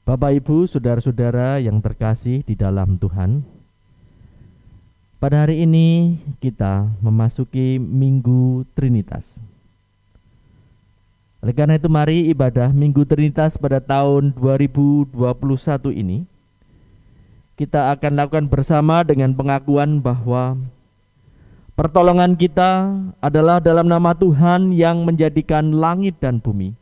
Bapak, Ibu, saudara-saudara yang terkasih di dalam Tuhan, pada hari ini kita memasuki Minggu Trinitas. Oleh karena itu, mari ibadah Minggu Trinitas pada tahun 2021 ini kita akan lakukan bersama dengan pengakuan bahwa pertolongan kita adalah dalam nama Tuhan yang menjadikan langit dan bumi.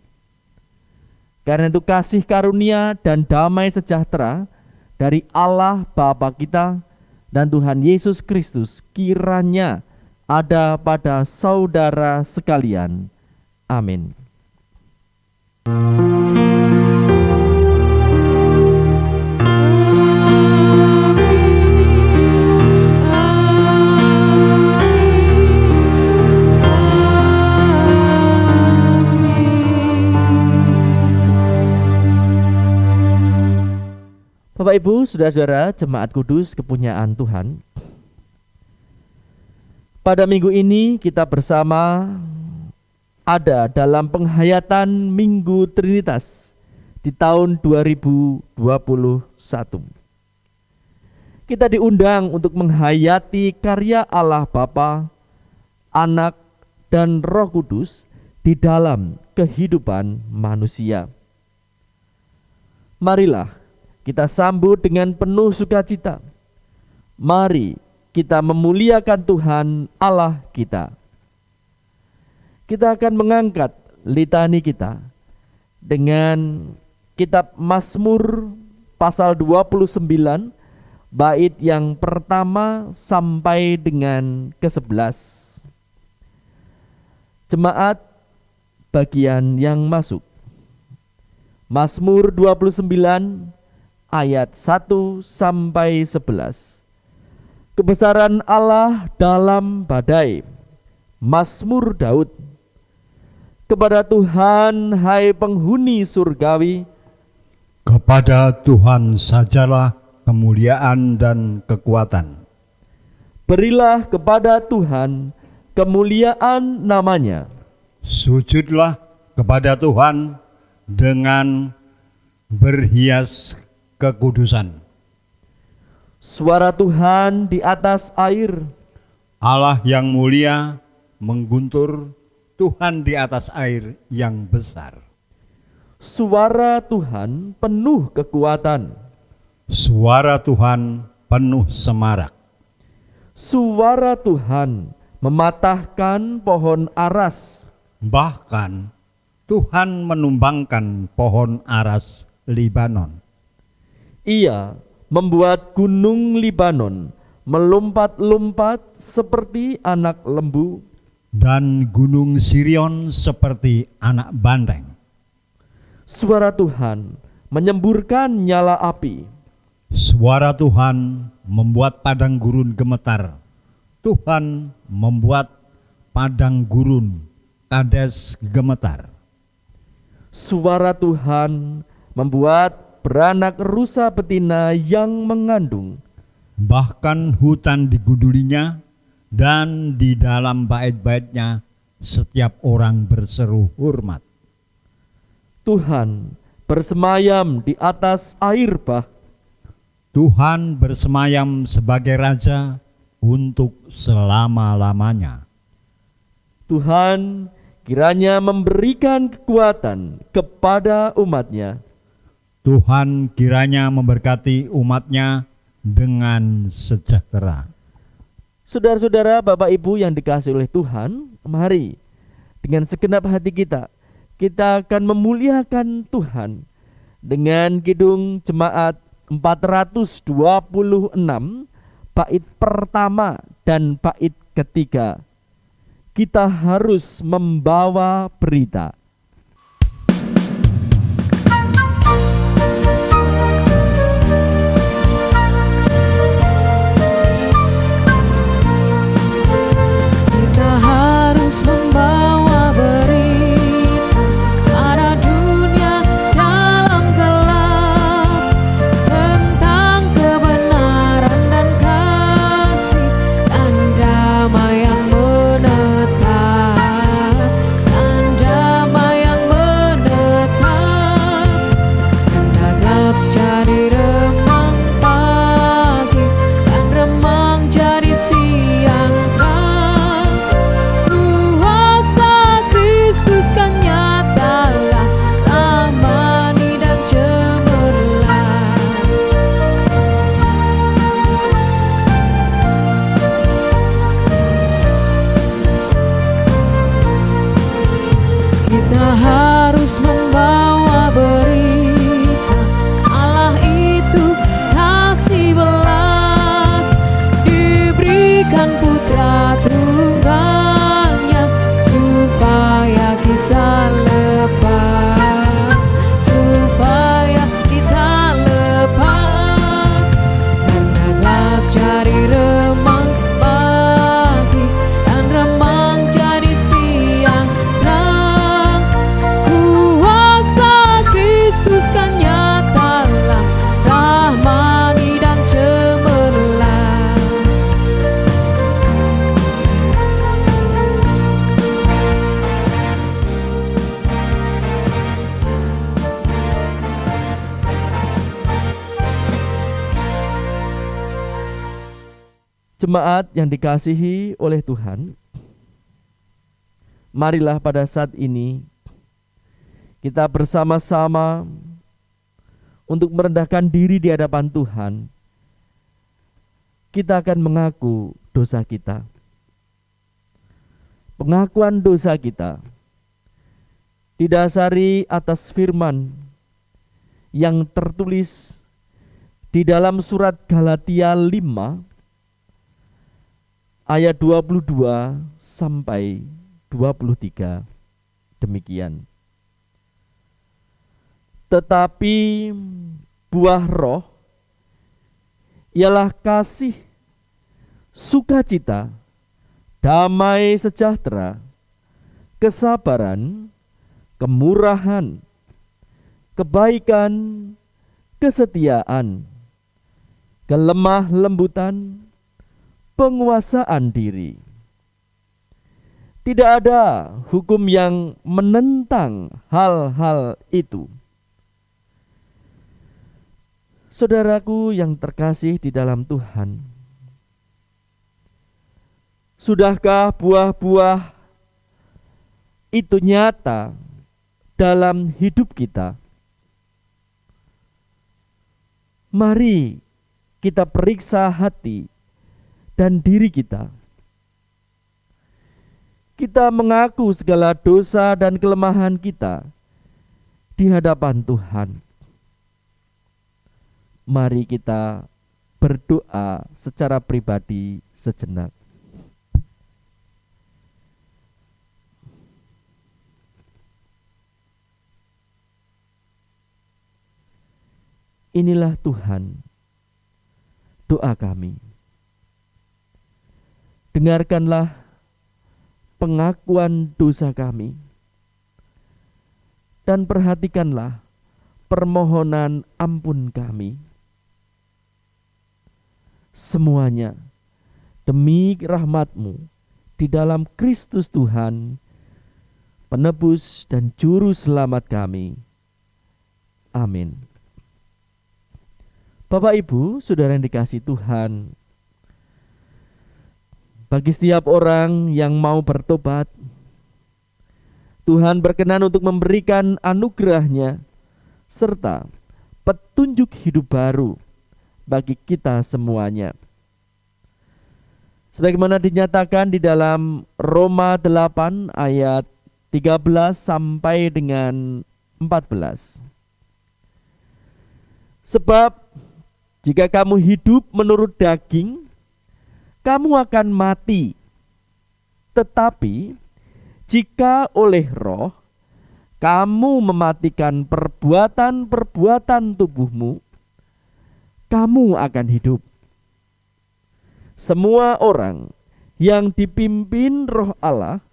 Karena itu kasih karunia dan damai sejahtera dari Allah Bapa kita dan Tuhan Yesus Kristus kiranya ada pada saudara sekalian. Amin. Bapak, Ibu, saudara-saudara jemaat kudus kepunyaan Tuhan, pada minggu ini kita bersama ada dalam penghayatan Minggu Trinitas di tahun 2021. Kita diundang untuk menghayati karya Allah Bapa, Anak, dan Roh Kudus di dalam kehidupan manusia. Marilah kita sambut dengan penuh sukacita. Mari kita memuliakan Tuhan Allah kita. Kita akan mengangkat litani kita dengan kitab Mazmur pasal 29 bait yang pertama sampai dengan ke-11. Jemaat bagian yang masuk. Mazmur 29 ayat 1 sampai 11. Kebesaran Allah dalam badai. Mazmur Daud. Kepada Tuhan, hai penghuni surgawi, kepada Tuhan sajalah kemuliaan dan kekuatan. Berilah kepada Tuhan kemuliaan namanya. Sujudlah kepada Tuhan dengan berhias kekudusan. Suara Tuhan di atas air. Allah yang mulia mengguntur, Tuhan di atas air yang besar. Suara Tuhan penuh kekuatan. Suara Tuhan penuh semarak. Suara Tuhan mematahkan pohon aras. Bahkan Tuhan menumbangkan pohon aras Libanon. Ia membuat gunung Libanon melompat-lompat seperti anak lembu, dan gunung Sirion seperti anak banteng. Suara Tuhan menyemburkan nyala api. Suara Tuhan membuat padang gurun gemetar. Tuhan membuat padang gurun Kades gemetar. Suara Tuhan membuat beranak rusa betina yang mengandung. Bahkan hutan digudulinya, dan di dalam bait-baitnya setiap orang berseru hormat. Tuhan bersemayam di atas air bah. Tuhan bersemayam sebagai Raja untuk selama-lamanya. Tuhan kiranya memberikan kekuatan kepada umatnya. Tuhan kiranya memberkati umatnya dengan sejahtera. Saudara-saudara, Bapak Ibu yang dikasihi oleh Tuhan, mari dengan segenap hati kita akan memuliakan Tuhan dengan kidung jemaat 426 bait pertama dan bait ketiga. Kita harus membawa berita. Membawa berita pada dunia dalam gelap tentang kebenaran dan kasih dan damai yang menetap, dan damai Jemaat yang dikasihi oleh Tuhan, marilah pada saat ini kita bersama-sama untuk merendahkan diri di hadapan Tuhan. Kita akan mengaku dosa kita. Pengakuan dosa kita didasari atas firman yang tertulis di dalam surat Galatia 5 ayat 22 sampai 23. Demikian. Tetapi buah roh ialah kasih, sukacita, damai sejahtera, kesabaran, kemurahan, kebaikan, kesetiaan, kelemah lembutan, penguasaan diri. Tidak ada hukum yang menentang hal-hal itu. Saudaraku yang terkasih di dalam Tuhan, sudahkah buah-buah itu nyata dalam hidup kita? Mari kita periksa hati dan diri kita. Kita mengaku segala dosa dan kelemahan kita di hadapan Tuhan. Mari kita berdoa secara pribadi sejenak. Inilah Tuhan, doa kami. Dengarkanlah pengakuan dosa kami dan perhatikanlah permohonan ampun kami. Semuanya demi rahmat-Mu di dalam Kristus Tuhan, penebus dan juru selamat kami. Amin. Bapak Ibu, saudara yang dikasihi Tuhan, bagi setiap orang yang mau bertobat, Tuhan berkenan untuk memberikan anugerah-Nya serta petunjuk hidup baru bagi kita semuanya. Sebagaimana dinyatakan di dalam Roma 8 ayat 13 sampai dengan 14. Sebab jika kamu hidup menurut daging, kamu akan mati. Tetapi jika oleh roh kamu mematikan perbuatan-perbuatan tubuhmu, kamu akan hidup. Semua orang yang dipimpin Roh Allah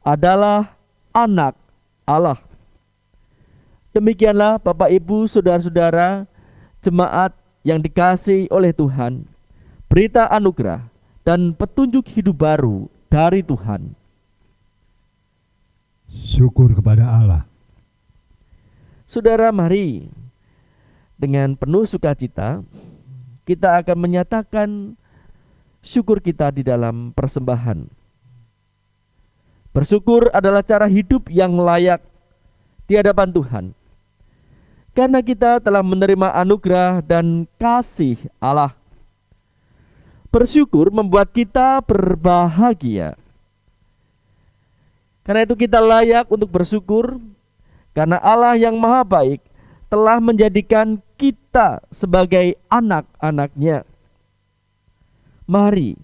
adalah anak Allah. Demikianlah Bapak Ibu, saudara-saudara, jemaat yang dikasihi oleh Tuhan, berita anugerah dan petunjuk hidup baru dari Tuhan. Syukur kepada Allah. Saudara, mari dengan penuh sukacita kita akan menyatakan syukur kita di dalam persembahan. Bersyukur adalah cara hidup yang layak di hadapan Tuhan, karena kita telah menerima anugerah dan kasih Allah. Bersyukur membuat kita berbahagia. Karena itu kita layak untuk bersyukur, karena Allah yang maha baik telah menjadikan kita sebagai anak-anak-Nya. Mari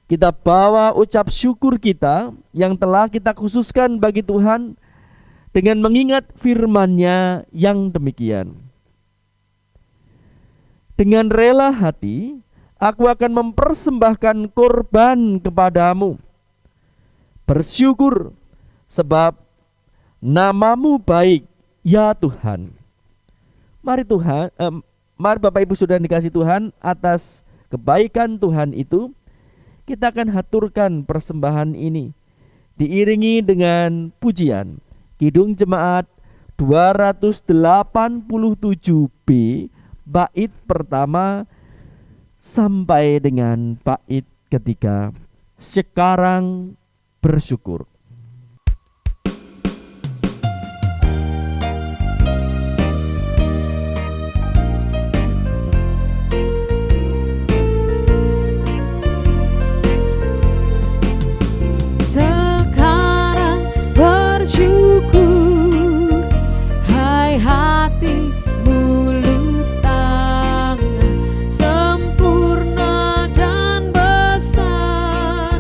kita bawa ucap syukur kita yang telah kita khususkan bagi Tuhan dengan mengingat firman-Nya yang demikian. Dengan rela hati, aku akan mempersembahkan korban kepadamu. Bersyukur sebab nama-Mu baik, ya Tuhan. Mari mari Bapak Ibu saudara dikasih Tuhan, atas kebaikan Tuhan itu kita akan haturkan persembahan ini diiringi dengan pujian Kidung Jemaat 287B bait pertama sampai dengan bait ketika sekarang bersyukur. Sekarang bersyukur, hai hati, mulut, tangan, sempurna dan besar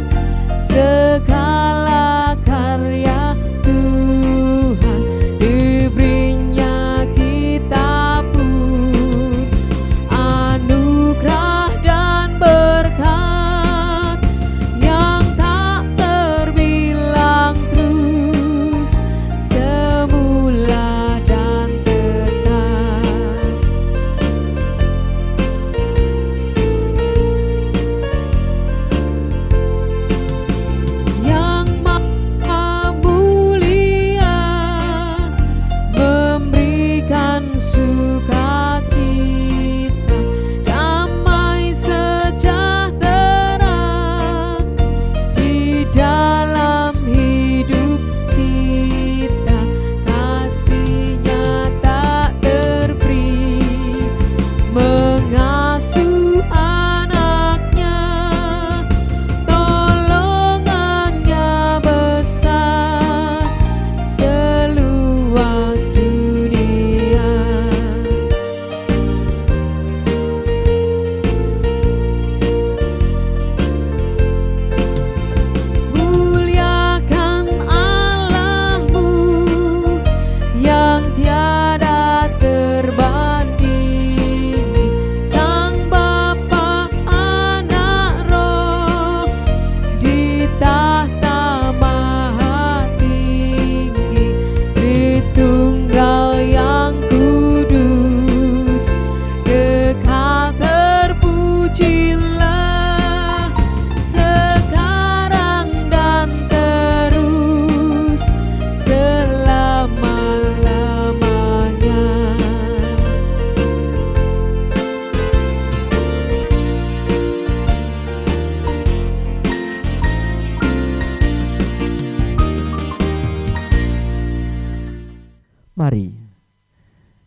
segala karya Tuhan, diberinya kita pun anugerah dan berkat yang tak terbilang, terus semula dan tetap. Yang Maha Mulia memberikan sukacita, damai sejahtera di dalam hidup kita. Kasih-Nya tak terberi, mengasuh anaknya, tolongannya besar seluas dunia. Muliakan Allahmu yang tiada terbandingi, Sang Bapa, Anak, Roh, di tahta maha tinggi, Tritunggal yang kudus, kekal terpujilah sekarang dan terus selama-lamanya. Mari,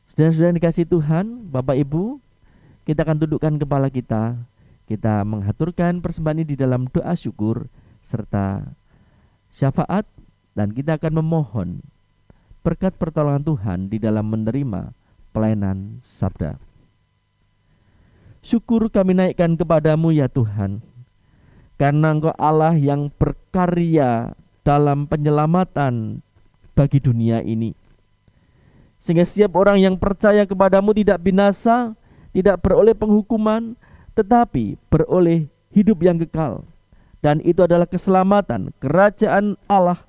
saudara-saudara yang dikasihi Tuhan, Bapak Ibu, kita akan tundukkan kepala kita. Kita menghaturkan persembahan ini di dalam doa syukur serta syafaat, dan kita akan memohon berkat pertolongan Tuhan di dalam menerima pelayanan sabda. Syukur kami naikkan kepadamu ya Tuhan, karena Engkau Allah yang berkarya dalam penyelamatan bagi dunia ini, sehingga setiap orang yang percaya kepadamu tidak binasa, tidak beroleh penghukuman, tetapi beroleh hidup yang kekal. Dan itu adalah keselamatan kerajaan Allah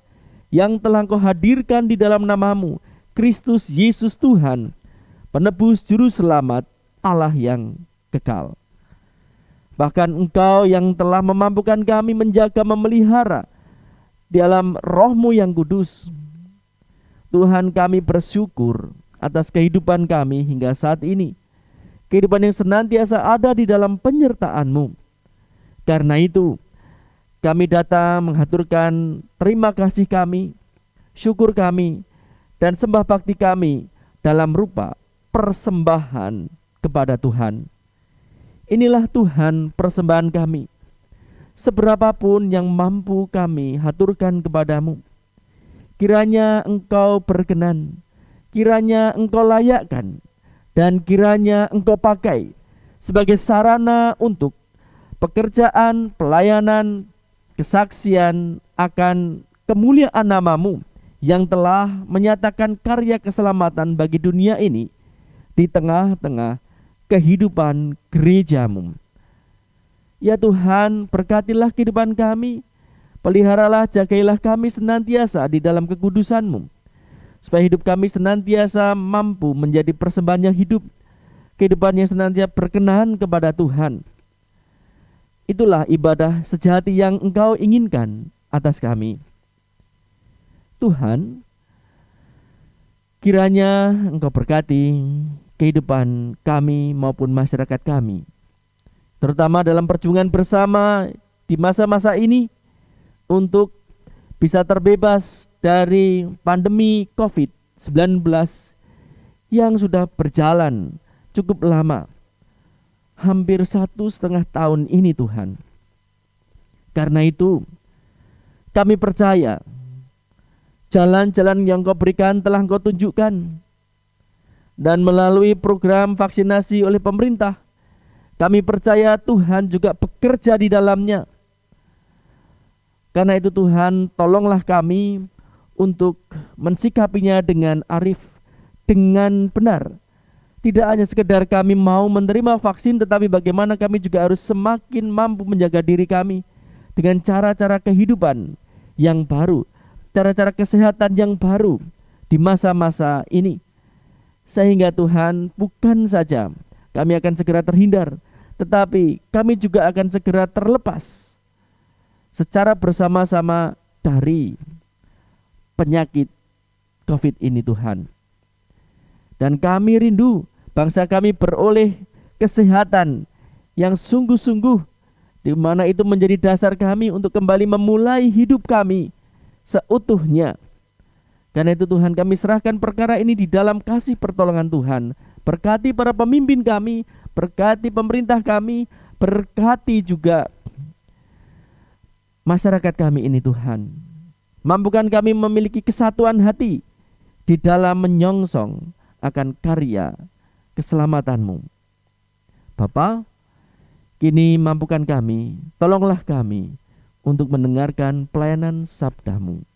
yang telah Engkau hadirkan di dalam namamu, Kristus Yesus Tuhan, penebus juru selamat, Allah yang kekal. Bahkan Engkau yang telah memampukan kami menjaga, memelihara di dalam Roh-Mu yang kudus. Tuhan, kami bersyukur atas kehidupan kami hingga saat ini, kehidupan yang senantiasa ada di dalam penyertaan-Mu. Karena itu kami datang menghaturkan terima kasih kami, syukur kami, dan sembah bakti kami dalam rupa persembahan kepada Tuhan. Inilah Tuhan persembahan kami, seberapapun yang mampu kami haturkan kepadamu. Kiranya Engkau berkenan, kiranya Engkau layakkan, dan kiranya Engkau pakai sebagai sarana untuk pekerjaan, pelayanan, kesaksian akan kemuliaan namamu yang telah menyatakan karya keselamatan bagi dunia ini di tengah-tengah kehidupan gerejamu. Ya Tuhan, berkatilah kehidupan kami, peliharalah, jagailah kami senantiasa di dalam kekudusan-Mu, supaya hidup kami senantiasa mampu menjadi persembahan yang hidup, kehidupan yang senantiasa berkenan kepada Tuhan. Itulah ibadah sejati yang Engkau inginkan atas kami. Tuhan, kiranya Engkau berkati kehidupan kami maupun masyarakat kami, terutama dalam perjuangan bersama di masa-masa ini untuk bisa terbebas dari pandemi COVID-19 yang sudah berjalan cukup lama, hampir 1,5 tahun ini Tuhan. Karena itu kami percaya jalan-jalan yang Kau berikan telah Kau tunjukkan, dan melalui program vaksinasi oleh pemerintah, kami percaya Tuhan juga bekerja di dalamnya. Karena itu Tuhan, tolonglah kami untuk mensikapinya dengan arif, dengan benar. Tidak hanya sekedar kami mau menerima vaksin, tetapi bagaimana kami juga harus semakin mampu menjaga diri kami dengan cara-cara kehidupan yang baru, cara-cara kesehatan yang baru di masa-masa ini. Sehingga Tuhan, bukan saja kami akan segera terhindar, tetapi kami juga akan segera terlepas secara bersama-sama dari penyakit COVID ini Tuhan. Dan kami rindu bangsa kami beroleh kesehatan yang sungguh-sungguh, di mana itu menjadi dasar kami untuk kembali memulai hidup kami seutuhnya. Karena itu Tuhan, kami serahkan perkara ini di dalam kasih pertolongan Tuhan. Berkati para pemimpin kami, berkati pemerintah kami, berkati juga masyarakat kami ini Tuhan. Mampukan kami memiliki kesatuan hati di dalam menyongsong akan karya keselamatan-Mu. Bapa, kini mampukan kami, tolonglah kami untuk mendengarkan pelayanan sabda-Mu.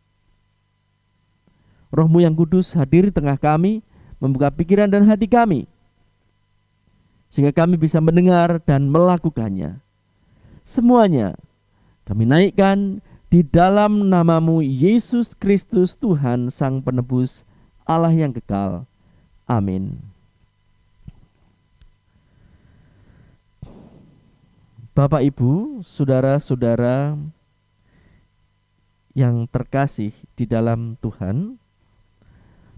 Roh-Mu yang kudus hadir di tengah kami, membuka pikiran dan hati kami, sehingga kami bisa mendengar dan melakukannya. Semuanya kami naikkan di dalam nama-Mu Yesus Kristus, Tuhan Sang Penebus, Allah yang kekal. Amin. Bapak, Ibu, saudara-saudara yang terkasih di dalam Tuhan,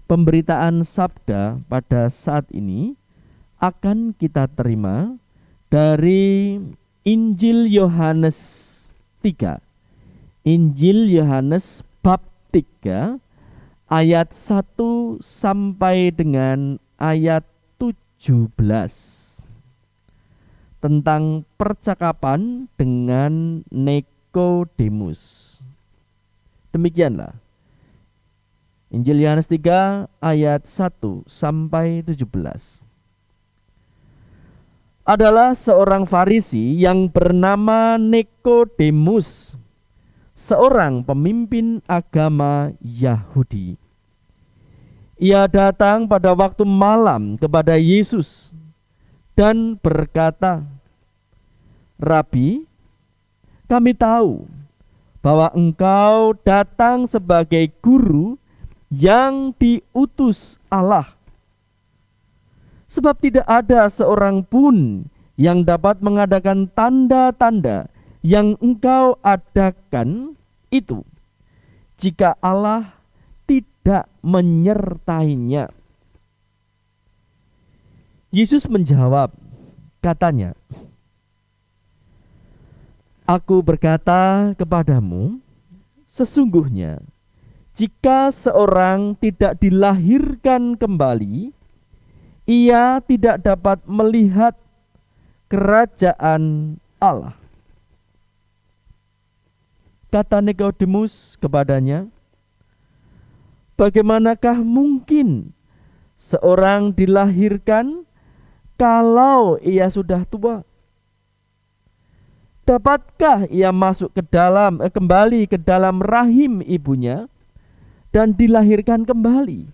pemberitaan sabda pada saat ini akan kita terima dari Injil Yohanes 3. Injil Yohanes bab 3 ayat 1 sampai dengan ayat 17 tentang percakapan dengan Nikodemus. Demikianlah Injil Yohanes 3 ayat 1 sampai 17. Adalah seorang Farisi yang bernama Nikodemus, seorang pemimpin agama Yahudi. Ia datang pada waktu malam kepada Yesus dan berkata, "Rabi, kami tahu bahwa Engkau datang sebagai guru yang diutus Allah. Sebab tidak ada seorang pun yang dapat mengadakan tanda-tanda yang Engkau adakan itu, jika Allah tidak menyertainya." Yesus menjawab, katanya, "Aku berkata kepadamu, sesungguhnya jika seorang tidak dilahirkan kembali, ia tidak dapat melihat kerajaan Allah." Kata Nikodemus kepadanya, "Bagaimanakah mungkin seorang dilahirkan kalau ia sudah tua? Dapatkah ia masuk kembali ke dalam rahim ibunya dan dilahirkan kembali?"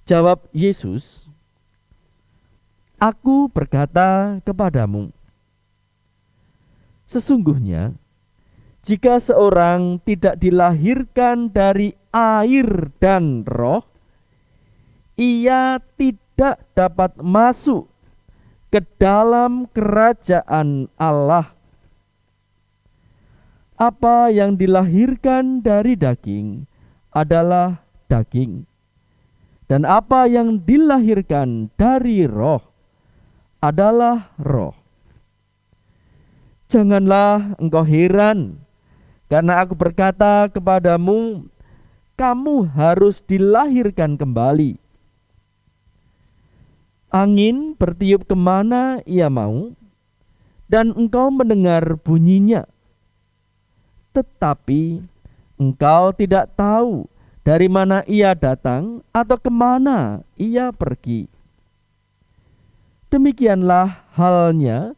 Jawab Yesus, "Aku berkata kepadamu, sesungguhnya jika seorang tidak dilahirkan dari air dan roh, ia tidak dapat masuk ke dalam kerajaan Allah. Apa yang dilahirkan dari daging adalah daging, dan apa yang dilahirkan dari roh adalah roh. Janganlah engkau heran, karena aku berkata kepadamu, kamu harus dilahirkan kembali. Angin bertiup kemana ia mau, dan engkau mendengar bunyinya. Tetapi engkau tidak tahu dari mana ia datang atau kemana ia pergi. Demikianlah halnya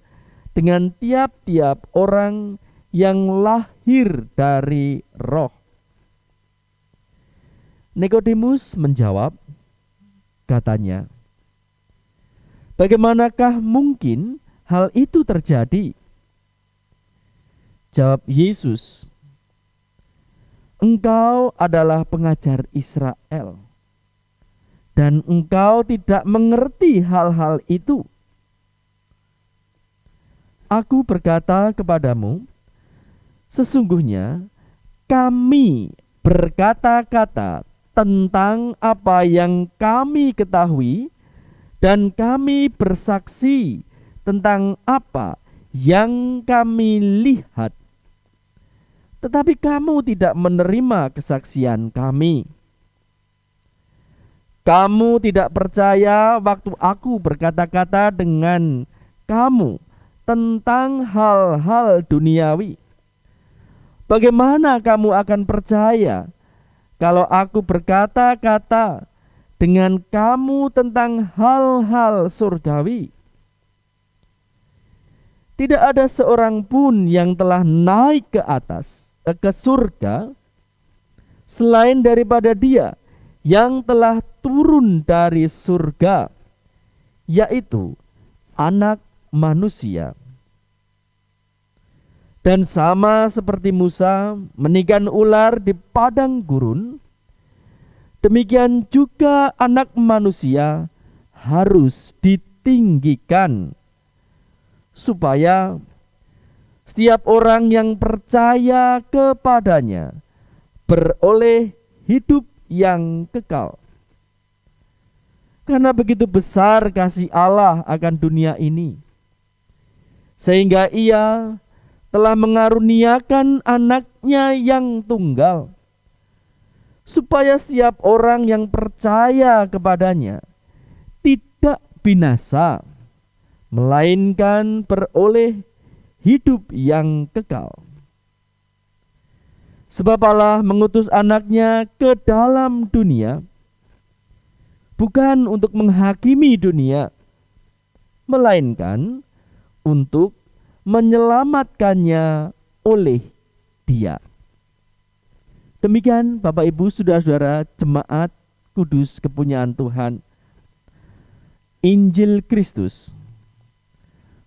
dengan tiap-tiap orang yang lahir dari roh. Nikodemus menjawab, katanya, bagaimanakah mungkin hal itu terjadi? Jawab Yesus, engkau adalah pengajar Israel, dan engkau tidak mengerti hal-hal itu. Aku berkata kepadamu, sesungguhnya kami berkata-kata tentang apa yang kami ketahui, dan kami bersaksi tentang apa yang kami lihat. Tetapi kamu tidak menerima kesaksian kami. Kamu tidak percaya waktu aku berkata-kata dengan kamu tentang hal-hal duniawi. Bagaimana kamu akan percaya kalau aku berkata-kata dengan kamu tentang hal-hal surgawi? Tidak ada seorang pun yang telah naik ke atas, ke surga, selain daripada Dia yang telah turun dari surga, yaitu Anak Manusia. Dan sama seperti Musa menikan ular di padang gurun, demikian juga Anak Manusia harus ditinggikan, supaya setiap orang yang percaya kepadanya beroleh hidup yang kekal. Karena begitu besar kasih Allah akan dunia ini, sehingga Ia telah mengaruniakan anaknya yang tunggal, supaya setiap orang yang percaya kepadanya tidak binasa, melainkan beroleh hidup yang kekal. Sebab Allah mengutus anaknya ke dalam dunia, bukan untuk menghakimi dunia, melainkan untuk menyelamatkannya oleh Dia. Demikian Bapak Ibu saudara-saudara jemaat kudus kepunyaan Tuhan, Injil Kristus.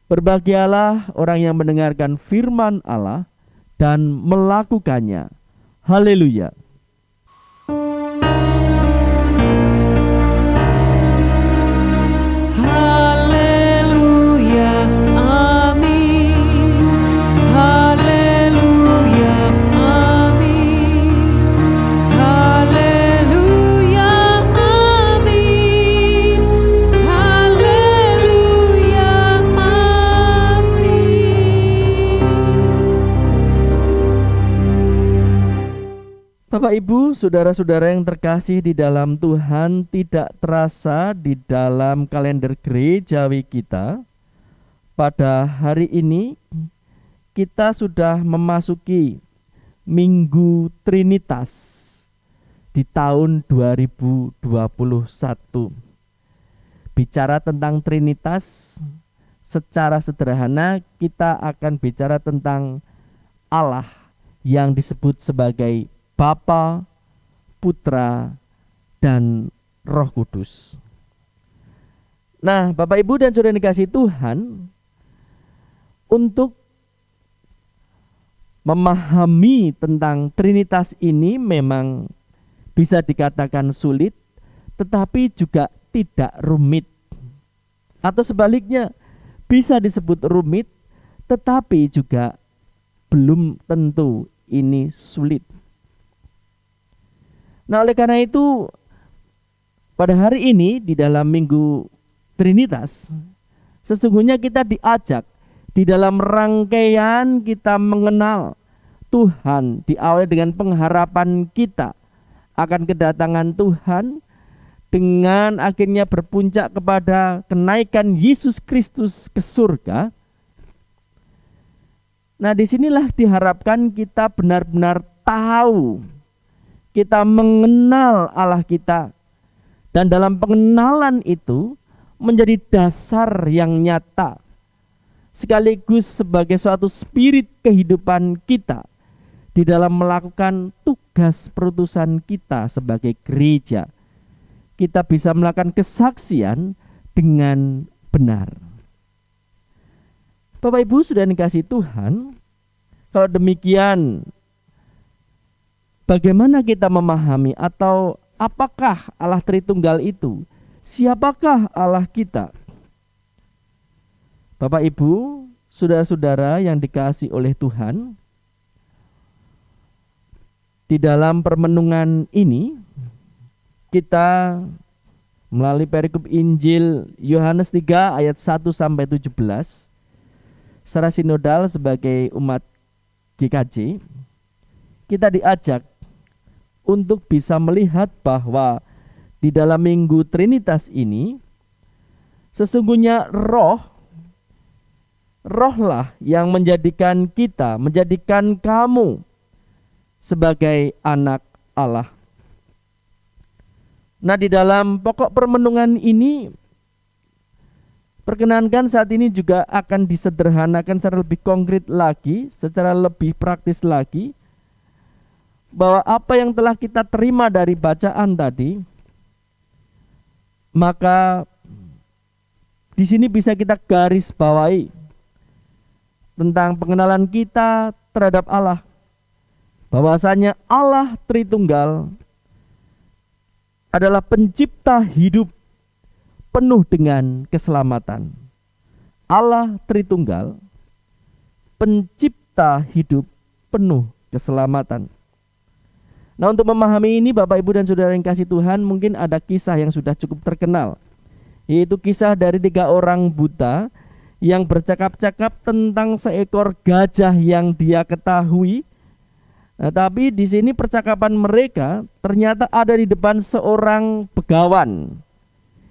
Berbahagialah orang yang mendengarkan firman Allah dan melakukannya. Haleluya. Haleluya, amin. Haleluya, amin. Haleluya, amin. Haleluya, amin. Bapak Ibu, saudara-saudara yang terkasih di dalam Tuhan, tidak terasa di dalam kalender gerejawi kita, pada hari ini kita sudah memasuki Minggu Trinitas di tahun 2021. Bicara tentang Trinitas, secara sederhana kita akan bicara tentang Allah yang disebut sebagai Bapa, Putra, dan Roh Kudus. Nah, Bapak Ibu dan saudara yang dikasihi Tuhan, untuk memahami tentang Trinitas ini memang bisa dikatakan sulit, tetapi juga tidak rumit. Atau sebaliknya, bisa disebut rumit, tetapi juga belum tentu ini sulit. Nah, oleh karena itu pada hari ini di dalam Minggu Trinitas, sesungguhnya kita diajak, Di dalam rangkaian kita mengenal Tuhan, diawali dengan pengharapan kita akan kedatangan Tuhan, dengan akhirnya berpuncak kepada kenaikan Yesus Kristus ke surga. Nah, disinilah diharapkan kita benar-benar tahu, kita mengenal Allah kita, dan dalam pengenalan itu menjadi dasar yang nyata sekaligus sebagai suatu spirit kehidupan kita di dalam melakukan tugas perutusan kita sebagai gereja. Kita bisa melakukan kesaksian dengan benar. Bapak Ibu sudah dikasih Tuhan, kalau demikian bagaimana kita memahami atau apakah Allah Tritunggal itu? Siapakah Allah kita? Bapak Ibu, saudara-saudara yang dikasihi oleh Tuhan, di dalam permenungan ini kita melalui perikop Injil Yohanes 3 ayat 1 sampai 17 secara sinodal sebagai umat GKJ, kita diajak untuk bisa melihat bahwa di dalam Minggu Trinitas ini sesungguhnya rohlah yang menjadikan kita, menjadikan kamu sebagai anak Allah. Nah, di dalam pokok permenungan ini, perkenankan saat ini juga akan disederhanakan secara lebih konkret lagi, secara lebih praktis lagi, bahwa apa yang telah kita terima dari bacaan tadi, maka di sini bisa kita garis bawahi tentang pengenalan kita terhadap Allah, bahwasanya Allah Tritunggal adalah pencipta hidup penuh dengan keselamatan. Allah Tritunggal, pencipta hidup penuh keselamatan. Nah, untuk memahami ini Bapak Ibu dan Saudara yang kasih Tuhan, mungkin ada kisah yang sudah cukup terkenal, yaitu kisah dari 3 orang buta yang bercakap-cakap tentang seekor gajah yang dia ketahui. Nah, tapi di sini percakapan mereka ternyata ada di depan seorang begawan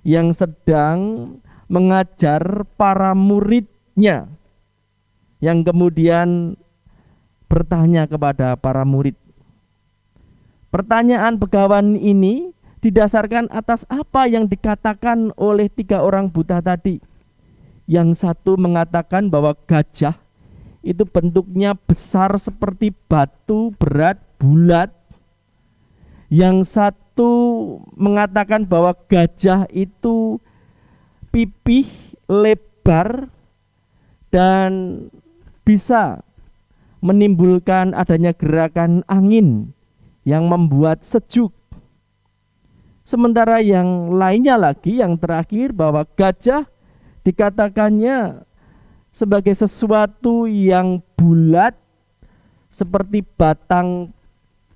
yang sedang mengajar para muridnya, yang kemudian bertanya kepada para murid. Pertanyaan begawan ini didasarkan atas apa yang dikatakan oleh 3 orang buta tadi. Yang satu mengatakan bahwa gajah itu bentuknya besar seperti batu, berat, bulat. Yang satu mengatakan bahwa gajah itu pipih, lebar, dan bisa menimbulkan adanya gerakan angin yang membuat sejuk. Sementara yang lainnya lagi, yang terakhir, bahwa gajah dikatakannya sebagai sesuatu yang bulat seperti batang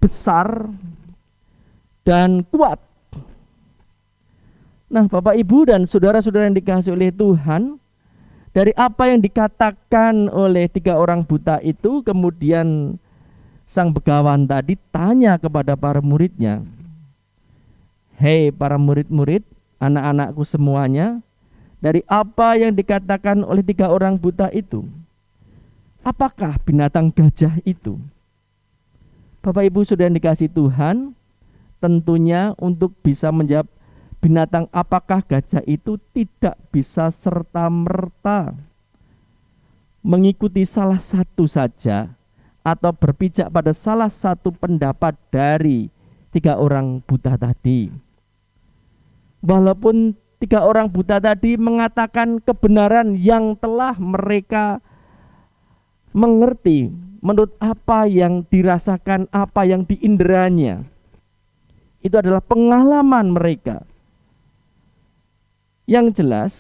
besar dan kuat. Nah, Bapak Ibu dan saudara-saudara yang dikasihi oleh Tuhan, dari apa yang dikatakan oleh 3 orang buta itu, kemudian sang begawan tadi tanya kepada para muridnya, "Hei para murid-murid, anak-anakku semuanya, dari apa yang dikatakan oleh 3 orang buta itu, apakah binatang gajah itu?" Bapak Ibu sudah dikasih Tuhan, tentunya untuk bisa menjawab binatang apakah gajah itu tidak bisa serta-merta mengikuti salah satu saja atau berpijak pada salah satu pendapat dari 3 orang buta tadi. Walaupun 3 orang buta tadi mengatakan kebenaran yang telah mereka mengerti menurut apa yang dirasakan, apa yang diinderanya, itu adalah pengalaman mereka. Yang jelas,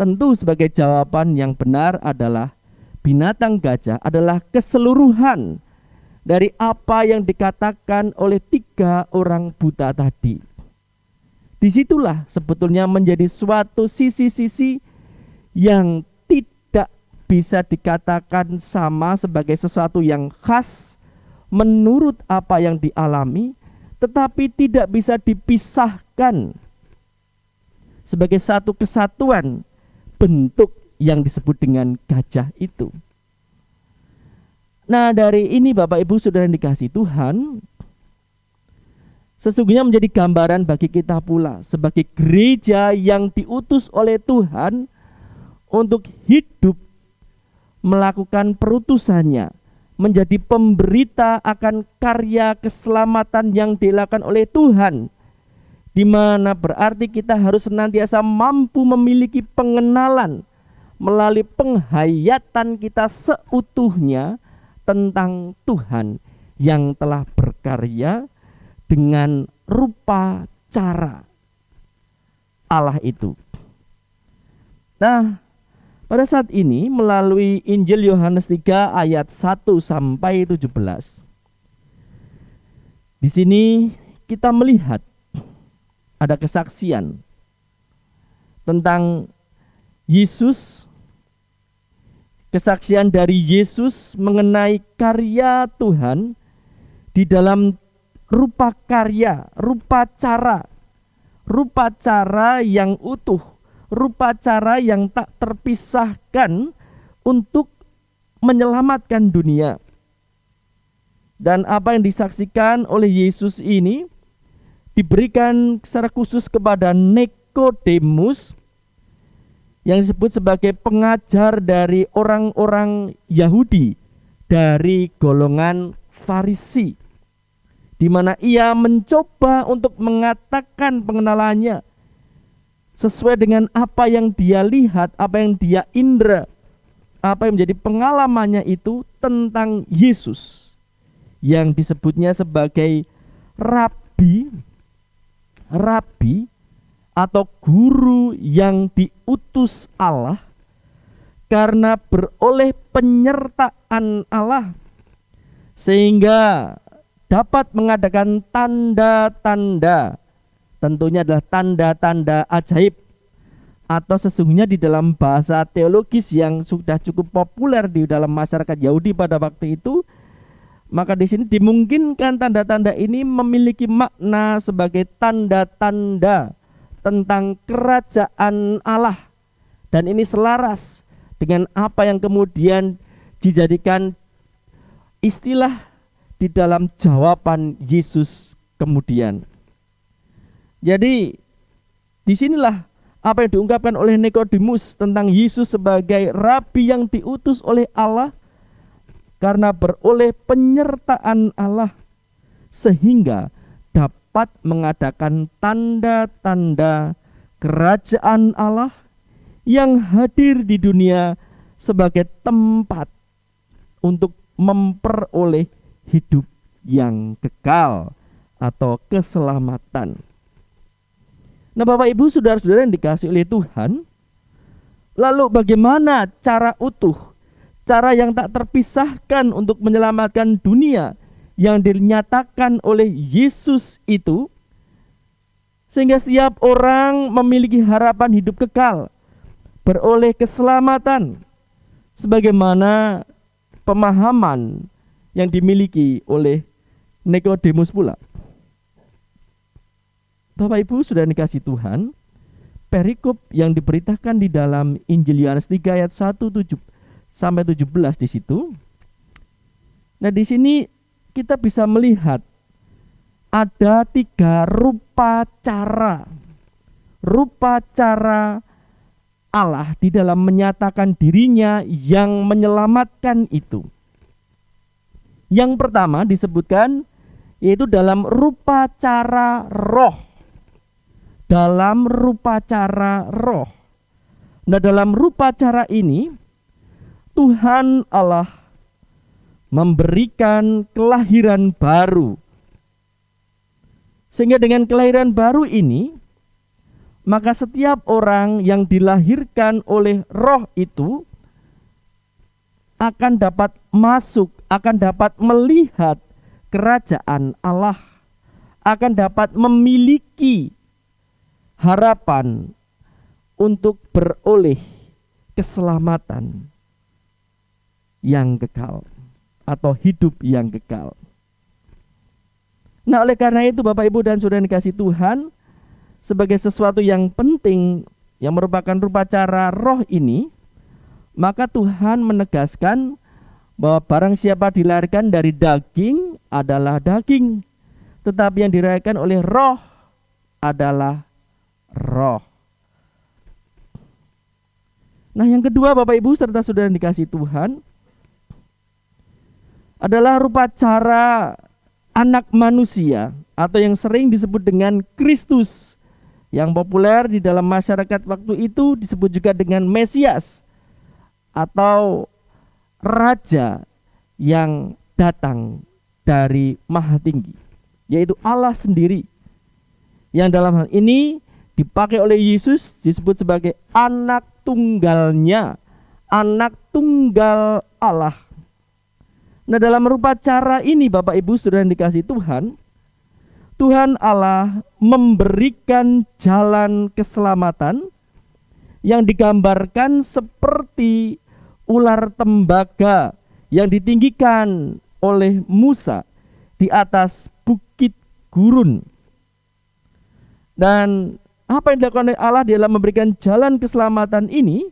tentu sebagai jawaban yang benar adalah binatang gajah adalah keseluruhan dari apa yang dikatakan oleh 3 orang buta tadi. Disitulah sebetulnya menjadi suatu sisi-sisi yang tidak bisa dikatakan sama sebagai sesuatu yang khas menurut apa yang dialami, tetapi tidak bisa dipisahkan sebagai satu kesatuan bentuk yang disebut dengan gajah itu. Nah, dari ini Bapak Ibu Saudara yang dikasihi Tuhan, sesungguhnya menjadi gambaran bagi kita pula sebagai gereja yang diutus oleh Tuhan untuk hidup melakukan perutusannya, menjadi pemberita akan karya keselamatan yang dilakukan oleh Tuhan, di mana berarti kita harus senantiasa mampu memiliki pengenalan melalui penghayatan kita seutuhnya tentang Tuhan yang telah berkarya dengan rupa cara Allah itu. Nah, pada saat ini melalui Injil Yohanes 3 ayat 1 sampai 17. Di sini kita melihat ada kesaksian tentang Yesus, kesaksian dari Yesus mengenai karya Tuhan di dalam rupa karya, rupa cara yang utuh, rupa cara yang tak terpisahkan untuk menyelamatkan dunia. Dan apa yang disaksikan oleh Yesus ini diberikan secara khusus kepada Nikodemus yang disebut sebagai pengajar dari orang-orang Yahudi dari golongan Farisi, di mana ia mencoba untuk mengatakan pengenalannya sesuai dengan apa yang dia lihat, apa yang dia indra, apa yang menjadi pengalamannya itu tentang Yesus yang disebutnya sebagai rabi atau guru yang diutus Allah karena beroleh penyertaan Allah sehingga dapat mengadakan tanda-tanda, tentunya adalah tanda-tanda ajaib, atau sesungguhnya di dalam bahasa teologis yang sudah cukup populer di dalam masyarakat Yahudi pada waktu itu, maka di sini dimungkinkan tanda-tanda ini memiliki makna sebagai tanda-tanda tentang kerajaan Allah, dan ini selaras dengan apa yang kemudian dijadikan istilah di dalam jawaban Yesus kemudian. Jadi disinilah apa yang diungkapkan oleh Nikodemus tentang Yesus sebagai rabi yang diutus oleh Allah karena beroleh penyertaan Allah sehingga dapat mengadakan tanda-tanda kerajaan Allah yang hadir di dunia sebagai tempat untuk memperoleh hidup yang kekal atau keselamatan. Nah, Bapak Ibu saudara-saudara yang dikasihi oleh Tuhan, lalu bagaimana cara utuh, cara yang tak terpisahkan untuk menyelamatkan dunia yang dinyatakan oleh Yesus itu, sehingga setiap orang memiliki harapan hidup kekal, beroleh keselamatan, sebagaimana pemahaman yang dimiliki oleh Nikodemus pula. Bapak Ibu sudah dikasih Tuhan, perikop yang diberitakan di dalam Injil Yohanes 3 ayat 1 sampai 17 di situ. Nah, di sini kita bisa melihat ada 3 rupa cara Allah di dalam menyatakan dirinya yang menyelamatkan itu. Yang pertama disebutkan yaitu dalam rupa cara roh. Dalam rupa cara roh. Nah, dalam rupa cara ini Tuhan Allah memberikan kelahiran baru. Sehingga dengan kelahiran baru ini, maka setiap orang yang dilahirkan oleh roh itu akan dapat masuk, akan dapat melihat kerajaan Allah, akan dapat memiliki harapan untuk beroleh keselamatan. yang kekal atau hidup yang kekal. Nah, oleh karena itu Bapak Ibu dan Saudara yang dikasihi Tuhan, sebagai sesuatu yang penting yang merupakan rupacara roh ini, maka Tuhan menegaskan bahwa barang siapa dilahirkan dari daging adalah daging, tetapi yang dilahirkan oleh roh adalah roh. Nah, yang kedua Bapak Ibu serta Saudara yang dikasihi Tuhan adalah rupacara anak manusia atau yang sering disebut dengan Kristus, yang populer di dalam masyarakat waktu itu disebut juga dengan Mesias atau Raja yang datang dari Maha Tinggi, yaitu Allah sendiri, yang dalam hal ini dipakai oleh Yesus disebut sebagai anak tunggalnya, anak tunggal Allah. Nah, dalam rupacara ini Bapak Ibu Saudara yang dikasihi Tuhan, Tuhan Allah memberikan jalan keselamatan yang digambarkan seperti ular tembaga yang ditinggikan oleh Musa di atas bukit gurun. Dan apa yang dilakukan oleh Allah dalam memberikan jalan keselamatan ini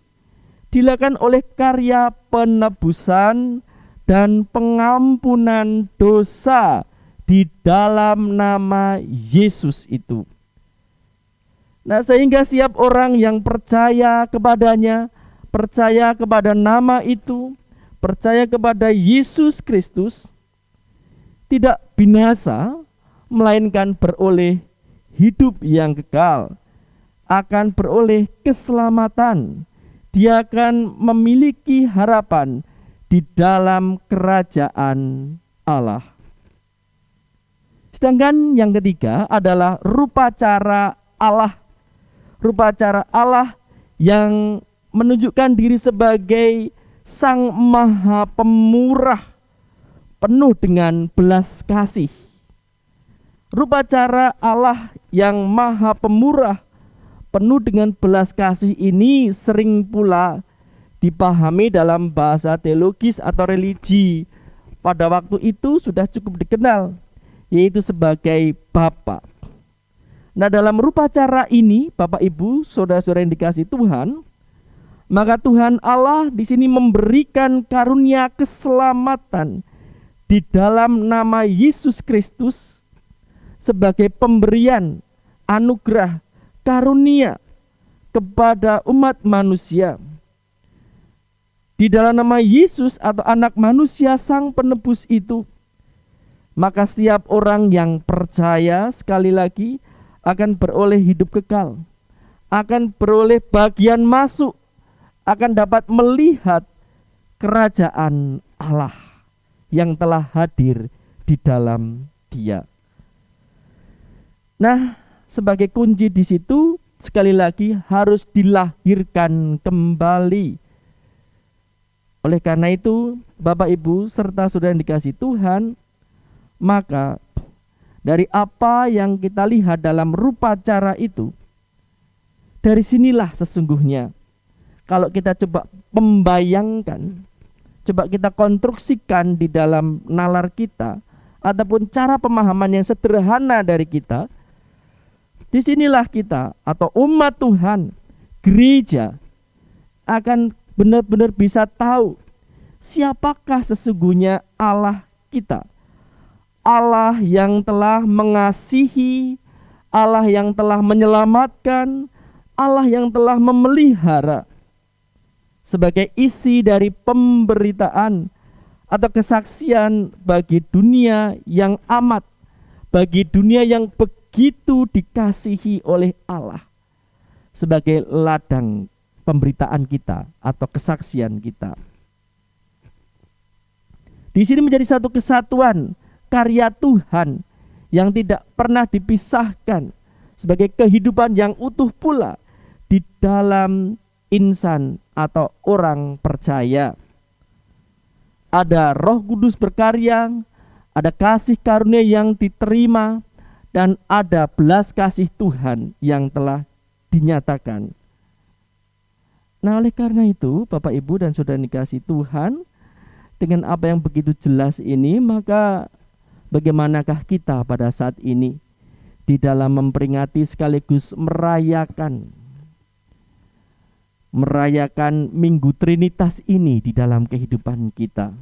dilakukan oleh karya penebusan dan pengampunan dosa di dalam nama Yesus itu. Nah, sehingga setiap orang yang percaya kepadanya, percaya kepada nama itu, percaya kepada Yesus Kristus, tidak binasa, melainkan beroleh hidup yang kekal, akan beroleh keselamatan. Dia akan memiliki harapan di dalam kerajaan Allah. Sedangkan yang ketiga adalah rupacara Allah. Rupacara Allah yang menunjukkan diri sebagai Sang Maha Pemurah, penuh dengan belas kasih. Rupacara Allah yang Maha Pemurah, penuh dengan belas kasih ini sering pula dipahami dalam bahasa teologis atau religi pada waktu itu sudah cukup dikenal, yaitu sebagai Bapa. Nah, dalam rupacara ini Bapak Ibu saudara-saudara yang dikasihi Tuhan, maka Tuhan Allah di sini memberikan karunia keselamatan di dalam nama Yesus Kristus sebagai pemberian anugerah karunia kepada umat manusia. Di dalam nama Yesus atau anak manusia sang penebus itu, maka setiap orang yang percaya sekali lagi akan beroleh hidup kekal, akan beroleh bagian masuk, akan dapat melihat kerajaan Allah yang telah hadir di dalam Dia. Nah, sebagai kunci di situ sekali lagi harus dilahirkan kembali. Oleh karena itu, Bapak Ibu serta saudara yang dikasihi Tuhan, maka dari apa yang kita lihat dalam rupacara itu, dari sinilah sesungguhnya kalau kita coba membayangkan, coba kita konstruksikan di dalam nalar kita ataupun cara pemahaman yang sederhana dari kita, disinilah kita atau umat Tuhan, gereja akan benar-benar bisa tahu siapakah sesungguhnya Allah kita. Allah yang telah mengasihi, Allah yang telah menyelamatkan, Allah yang telah memelihara. Sebagai isi dari pemberitaan atau kesaksian bagi dunia yang amat, bagi dunia yang begitu dikasihi oleh Allah, sebagai ladang pemberitaan kita atau kesaksian kita. Di sini menjadi satu kesatuan karya Tuhan yang tidak pernah dipisahkan sebagai kehidupan yang utuh pula di dalam insan atau orang percaya. Ada Roh Kudus berkarya, ada kasih karunia yang diterima, dan ada belas kasih Tuhan yang telah dinyatakan. Nah, oleh karena itu Bapak Ibu dan saudara dikasihi Tuhan, Dengan apa yang begitu jelas ini, maka bagaimanakah kita pada saat ini di dalam memperingati sekaligus merayakan Minggu Trinitas ini di dalam kehidupan kita?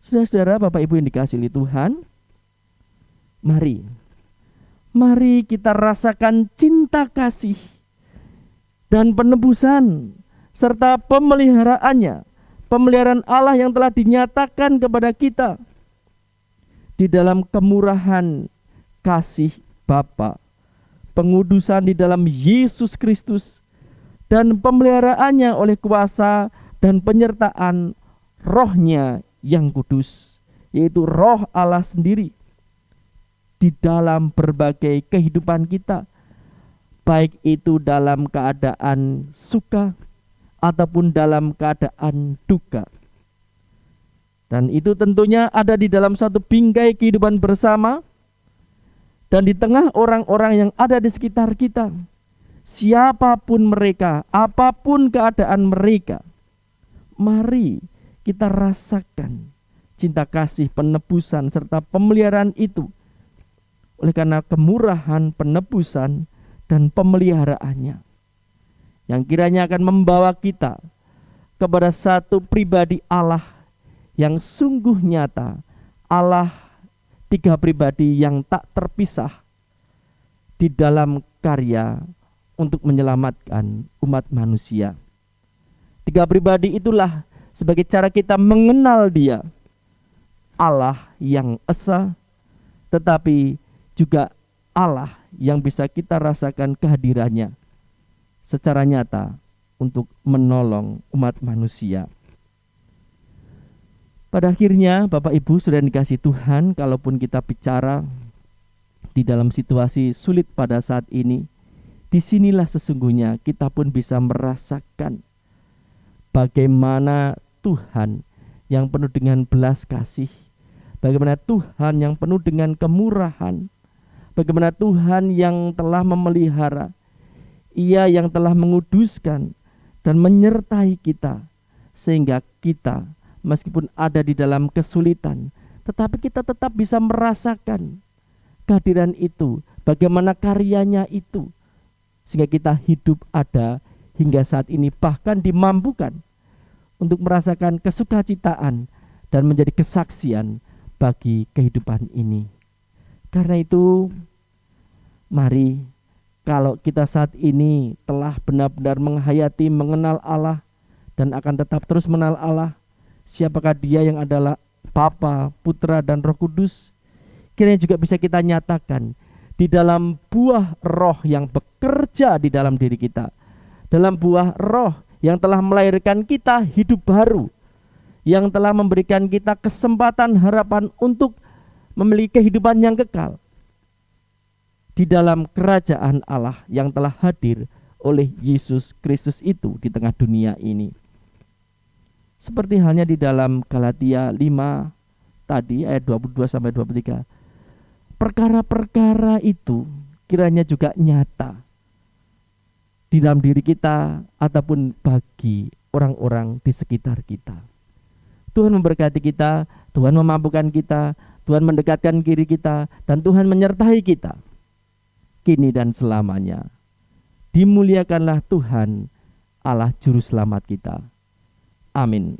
Saudara-saudara, Bapak Ibu yang dikasihi oleh Tuhan, mari kita rasakan cinta kasih dan penebusan serta pemeliharaannya, pemeliharaan Allah yang telah dinyatakan kepada kita di dalam kemurahan kasih Bapa, pengudusan di dalam Yesus Kristus, dan pemeliharaannya oleh kuasa dan penyertaan Roh-Nya yang kudus, yaitu Roh Allah sendiri di dalam berbagai kehidupan kita, baik itu dalam keadaan suka ataupun dalam keadaan duka. Dan itu tentunya ada di dalam satu bingkai kehidupan bersama dan di tengah orang-orang yang ada di sekitar kita. Siapapun mereka, apapun keadaan mereka, mari kita rasakan cinta kasih, penebusan serta pemeliharaan itu oleh karena kemurahan, penebusan dan pemeliharaannya, yang kiranya akan membawa kita kepada satu pribadi Allah yang sungguh nyata, Allah tiga pribadi yang tak terpisah di dalam karya untuk menyelamatkan umat manusia. Tiga pribadi itulah sebagai cara kita mengenal Dia, Allah yang esa, tetapi juga Allah yang bisa kita rasakan kehadirannya secara nyata untuk menolong umat manusia. Pada akhirnya, Bapak Ibu sudah dikasih Tuhan, kalaupun kita bicara di dalam situasi sulit pada saat ini, disinilah sesungguhnya kita pun bisa merasakan bagaimana Tuhan yang penuh dengan belas kasih, bagaimana Tuhan yang penuh dengan kemurahan, bagaimana Tuhan yang telah memelihara, Ia yang telah menguduskan dan menyertai kita, sehingga kita meskipun ada di dalam kesulitan, tetapi kita tetap bisa merasakan kehadiran itu, bagaimana karyanya itu, sehingga kita hidup ada hingga saat ini, bahkan dimampukan untuk merasakan kesukacitaan dan menjadi kesaksian bagi kehidupan ini. Karena itu, mari kalau kita saat ini telah benar-benar menghayati, mengenal Allah dan akan tetap terus mengenal Allah, siapakah Dia yang adalah Bapa, Putra dan Roh Kudus, kiranya juga bisa kita nyatakan di dalam buah roh yang bekerja di dalam diri kita, dalam buah roh yang telah melahirkan kita hidup baru, yang telah memberikan kita kesempatan, harapan untuk memiliki kehidupan yang kekal di dalam kerajaan Allah yang telah hadir oleh Yesus Kristus itu di tengah dunia ini. Seperti halnya di dalam Galatia 5 tadi ayat 22-23, perkara-perkara itu kiranya juga nyata di dalam diri kita ataupun bagi orang-orang di sekitar kita. Tuhan memberkati kita, Tuhan memampukan kita, Tuhan mendekatkan kiri kita, dan Tuhan menyertai kita kini dan selamanya. Dimuliakanlah Tuhan Allah Juru Selamat kita. Amin.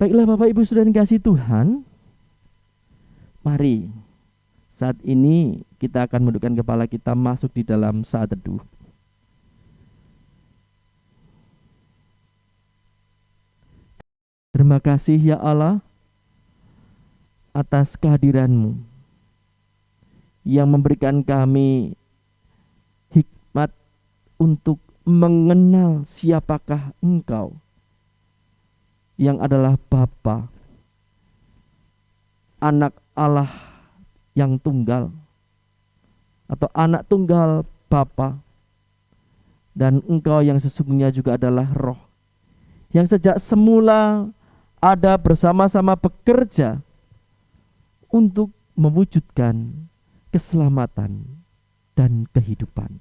Baiklah Bapak Ibu sudah dikasih Tuhan, mari saat ini kita akan menundukkan kepala kita masuk di dalam saat teduh. Terima kasih ya Allah atas kehadiran-Mu yang memberikan kami hikmat untuk mengenal siapakah Engkau yang adalah Bapa, Anak Allah yang tunggal, atau anak tunggal Bapa, dan Engkau yang sesungguhnya juga adalah Roh yang sejak semula ada bersama-sama bekerja untuk mewujudkan keselamatan dan kehidupan.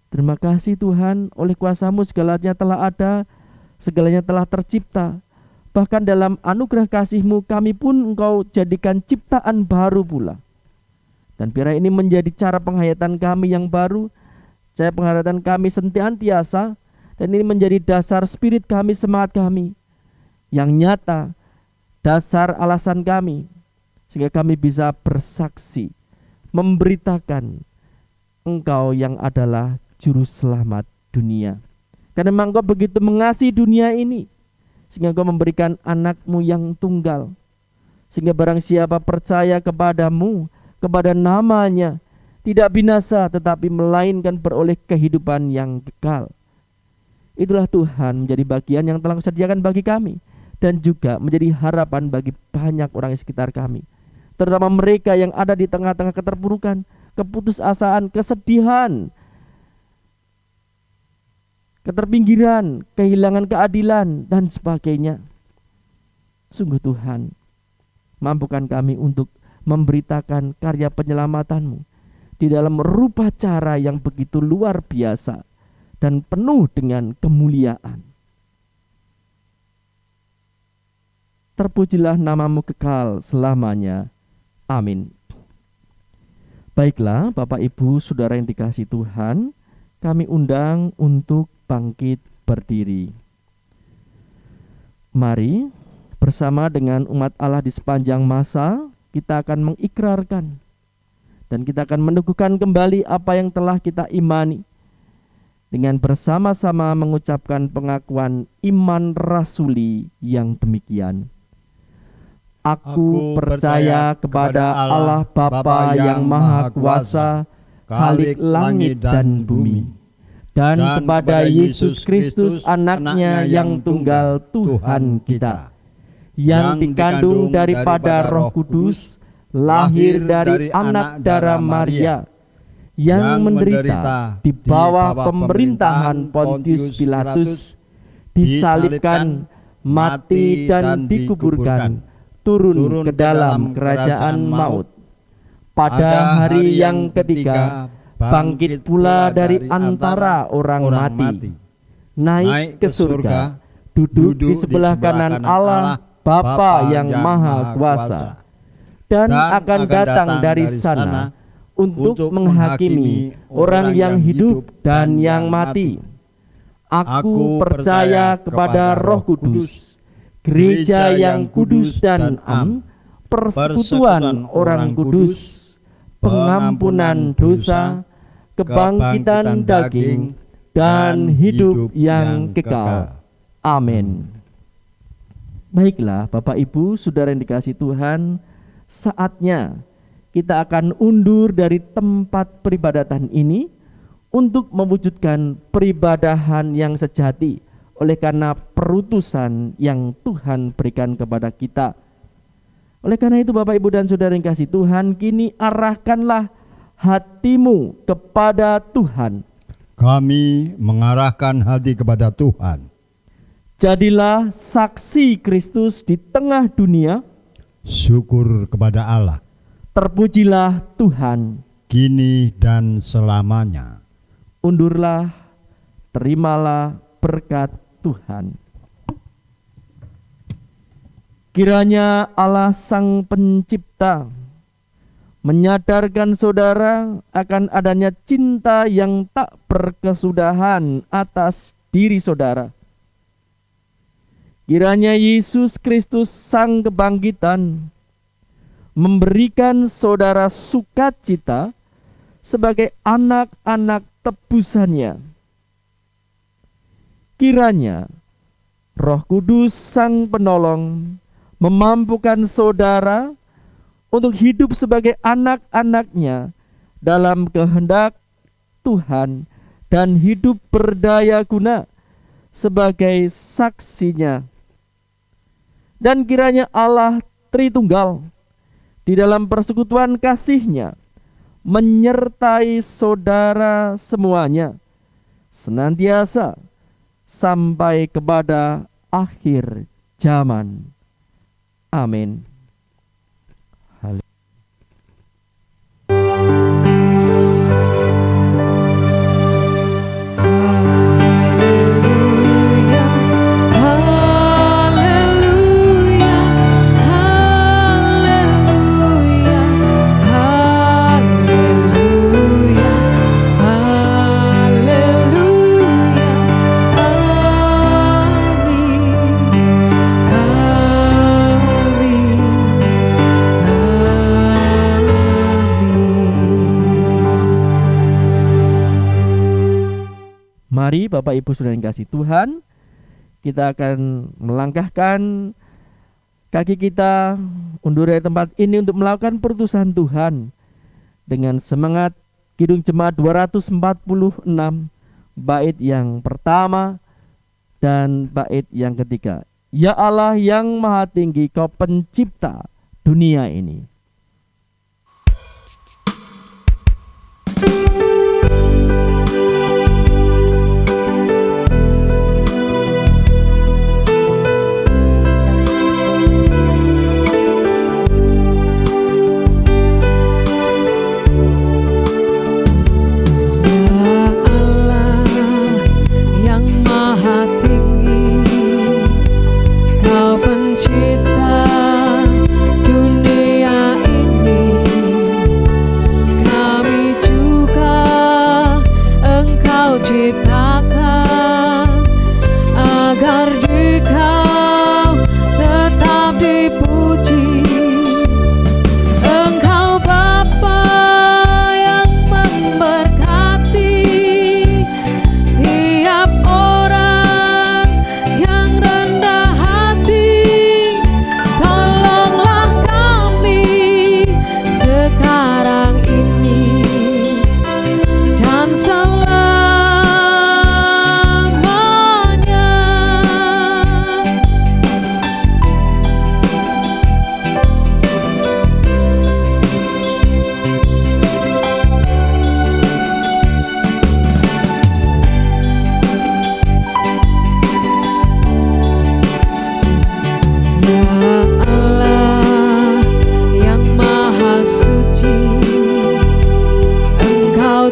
Terima kasih Tuhan, oleh kuasa-Mu segalanya telah ada, segalanya telah tercipta. Bahkan dalam anugerah kasih-Mu kami pun Engkau jadikan ciptaan baru pula. Dan biarlah ini menjadi cara penghayatan kami yang baru, cara penghayatan kami senantiasa, dan ini menjadi dasar spirit kami, semangat kami yang nyata, dasar alasan kami, sehingga kami bisa bersaksi, memberitakan Engkau yang adalah Juru Selamat dunia. Karena memang Engkau begitu mengasihi dunia ini, sehingga Engkau memberikan anak-Mu yang tunggal, sehingga barang siapa percaya kepadamu, kepada nama-Nya, tidak binasa tetapi melainkan beroleh kehidupan yang kekal. Itulah Tuhan menjadi bagian yang telah Kau sediakan bagi kami, dan juga menjadi harapan bagi banyak orang di sekitar kami, terutama mereka yang ada di tengah-tengah keterpurukan, keputusasaan, kesedihan, keterpinggiran, kehilangan keadilan, dan sebagainya. Sungguh Tuhan, mampukan kami untuk memberitakan karya penyelamatanmu di dalam rupa cara yang begitu luar biasa dan penuh dengan kemuliaan. Terpujilah nama-Mu kekal selamanya. Amin. Baiklah Bapak Ibu Saudara yang dikasihi Tuhan, kami undang untuk bangkit berdiri. Mari bersama dengan umat Allah di sepanjang masa kita akan mengikrarkan dan kita akan meneguhkan kembali apa yang telah kita imani dengan bersama-sama mengucapkan pengakuan iman rasuli yang demikian. Aku percaya kepada Allah Bapa yang Maha Kuasa, Khalik langit dan bumi, dan kepada Yesus Kristus anaknya yang tunggal Tuhan kita, yang dikandung daripada Roh Kudus, lahir dari anak darah Maria, yang menderita di bawah pemerintahan Pontius Pilatus, disalibkan, mati dan dikuburkan, turun ke dalam kerajaan maut. Pada hari yang ketiga, bangkit pula dari antara orang mati, naik ke surga, duduk di sebelah kanan Allah Bapa yang Maha Kuasa, dan akan datang dari sana untuk menghakimi orang yang hidup dan yang mati. Aku percaya kepada Roh Kudus, gereja yang kudus dan am, persekutuan orang kudus, pengampunan dosa, kebangkitan daging, dan hidup yang kekal. Amin. Baiklah Bapak Ibu Saudara yang dikasihi Tuhan, saatnya kita akan undur dari tempat peribadatan ini untuk mewujudkan peribadahan yang sejati oleh karena perutusan yang Tuhan berikan kepada kita. Oleh karena itu Bapak Ibu dan Saudara yang kasih Tuhan, kini arahkanlah hatimu kepada Tuhan. Kami mengarahkan hati kepada Tuhan. Jadilah saksi Kristus di tengah dunia. Syukur kepada Allah. Terpujilah Tuhan, kini dan selamanya. Undurlah, terimalah berkat Tuhan. Kiranya Allah Sang Pencipta menyadarkan saudara akan adanya cinta yang tak berkesudahan atas diri saudara. Kiranya Yesus Kristus Sang Kebangkitan memberikan saudara sukacita sebagai anak-anak tebusannya. Kiranya Roh Kudus Sang Penolong memampukan saudara untuk hidup sebagai anak-anaknya dalam kehendak Tuhan dan hidup berdaya guna sebagai saksinya. Dan kiranya Allah Tritunggal di dalam persekutuan kasih-Nya menyertai saudara semuanya senantiasa sampai kepada akhir zaman. Amin. Mari Bapak Ibu Saudara yang kasih Tuhan, kita akan melangkahkan kaki kita undur dari tempat ini untuk melakukan perutusan Tuhan dengan semangat Kidung Jemaat 246, bait yang pertama dan bait yang ketiga. Ya Allah yang Maha Tinggi, Kau pencipta dunia ini.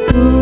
Tuhan